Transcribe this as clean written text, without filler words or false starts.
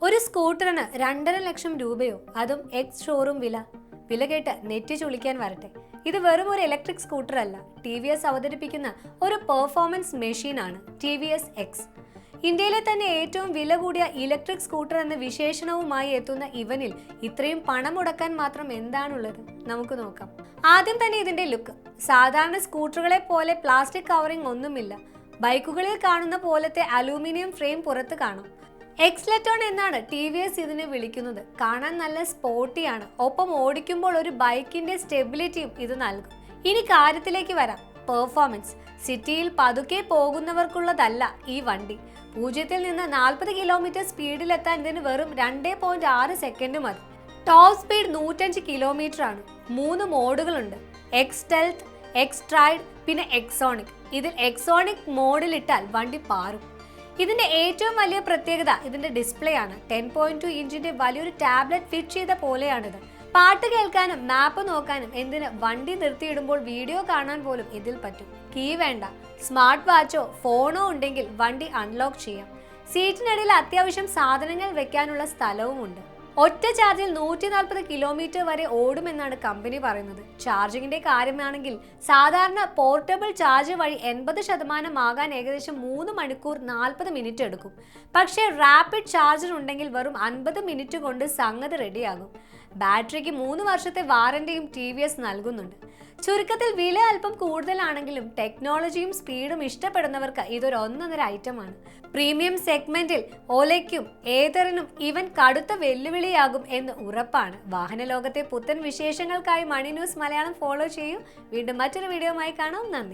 ഒരു സ്കൂട്ടറിന് 2.5 ലക്ഷം രൂപയോ? അതും എക്സ് ഷോറൂം വില കേട്ട് നെറ്റി ചുളിക്കാൻ വരട്ടെ. ഇത് വെറും ഒരു ഇലക്ട്രിക് സ്കൂട്ടർ അല്ല, TVS അവതരിപ്പിക്കുന്ന ഒരു പെർഫോമൻസ് മെഷീനാണ് TVS എക്സ്. ഇന്ത്യയിലെ തന്നെ ഏറ്റവും വില കൂടിയ ഇലക്ട്രിക് സ്കൂട്ടർ എന്ന വിശേഷണവുമായി എത്തുന്ന ഇവനിൽ ഇത്രയും പണം മുടക്കാൻ മാത്രം എന്താണുള്ളത്? നമുക്ക് നോക്കാം. ആദ്യം തന്നെ ഇതിന്റെ ലുക്ക്. സാധാരണ സ്കൂട്ടറുകളെ പോലെ പ്ലാസ്റ്റിക് കവറിംഗ് ഒന്നുമില്ല. ബൈക്കുകളിൽ കാണുന്ന പോലത്തെ അലൂമിനിയം ഫ്രെയിം പുറത്ത് കാണാം. എക്സ്ലെറ്റോൺ എന്നാണ് TVS ഇതിനെ വിളിക്കുന്നത്. കാണാൻ നല്ല സ്പോർട്ടിയാണ്, ഒപ്പം ഓടിക്കുമ്പോൾ ഒരു ബൈക്കിന്റെ സ്റ്റെബിലിറ്റിയും ഇത് നൽകും. ഇനി കാര്യത്തിലേക്ക് വരാം. പെർഫോമൻസ്. സിറ്റിയിൽ പതുക്കെ പോകുന്നവർക്കുള്ളതല്ല ഈ വണ്ടി. 0 നിന്ന് 40 കിലോമീറ്റർ സ്പീഡിലെത്താൻ ഇതിന് വെറും 2.6 സെക്കൻഡ് മതി. ടോപ്പ് സ്പീഡ് 105 കിലോമീറ്റർ ആണ്. 3 മോഡുകളുണ്ട്: എക്സ് സ്റ്റെൽത്ത്, എക്സ് ട്രൈഡ്, പിന്നെ എക്സോണിക്. ഇതിൽ എക്സോണിക് മോഡിലിട്ടാൽ വണ്ടി പാറും. ഇതിന്റെ ഏറ്റവും വലിയ പ്രത്യേകത ഇതിന്റെ ഡിസ്പ്ലേ ആണ്. 10.2 ഇഞ്ചിന്റെ വലിയൊരു ടാബ്ലറ്റ് ഫിറ്റ് ചെയ്ത പോലെയാണിത്. പാട്ട് കേൾക്കാനും മാപ്പ് നോക്കാനും, എന്തിന് വണ്ടി നിർത്തിയിടുമ്പോൾ വീഡിയോ കാണാൻ പോലും ഇതിൽ പറ്റും. കീ വേണ്ട. സ്മാർട്ട് വാച്ചോ ഫോണോ ഉണ്ടെങ്കിൽ വണ്ടി അൺലോക്ക് ചെയ്യാം. സീറ്റിനിടയിൽ അത്യാവശ്യം സാധനങ്ങൾ വെക്കാനുള്ള സ്ഥലവും ഉണ്ട്. ഒറ്റ ചാർജിൽ 140 കിലോമീറ്റർ വരെ ഓടുമെന്നാണ് കമ്പനി പറയുന്നത്. ചാർജിങ്ങിന്റെ കാര്യമാണെങ്കിൽ സാധാരണ പോർട്ടബിൾ ചാർജ് വഴി 80% ആകാൻ ഏകദേശം 3 മണിക്കൂർ 40 മിനിറ്റ് എടുക്കും. പക്ഷേ റാപ്പിഡ് ചാർജർ ഉണ്ടെങ്കിൽ വെറും 50 മിനിറ്റ് കൊണ്ട് സംഗതി റെഡിയാകും. ബാറ്ററിക്ക് 3 വർഷത്തെ വാറന്റിയും TVS നൽകുന്നുണ്ട്. ചുരുക്കത്തിൽ വില അല്പം കൂടുതലാണെങ്കിലും ടെക്നോളജിയും സ്പീഡും ഇഷ്ടപ്പെടുന്നവർക്ക് ഇതൊരു ഒന്നൊന്നര ഐറ്റമാണ്. പ്രീമിയം സെഗ്മെന്റിൽ ഓലയ്ക്കും ഏതറിനും ഇവൻ കടുത്ത വെല്ലുവിളിയാകും എന്ന് ഉറപ്പാണ്. വാഹന ലോകത്തെ പുത്തൻ വിശേഷങ്ങൾക്കായി മണി ന്യൂസ് മലയാളം ഫോളോ ചെയ്യൂ. വീണ്ടും മറ്റൊരു വീഡിയോയുമായി കാണാം. നന്ദി.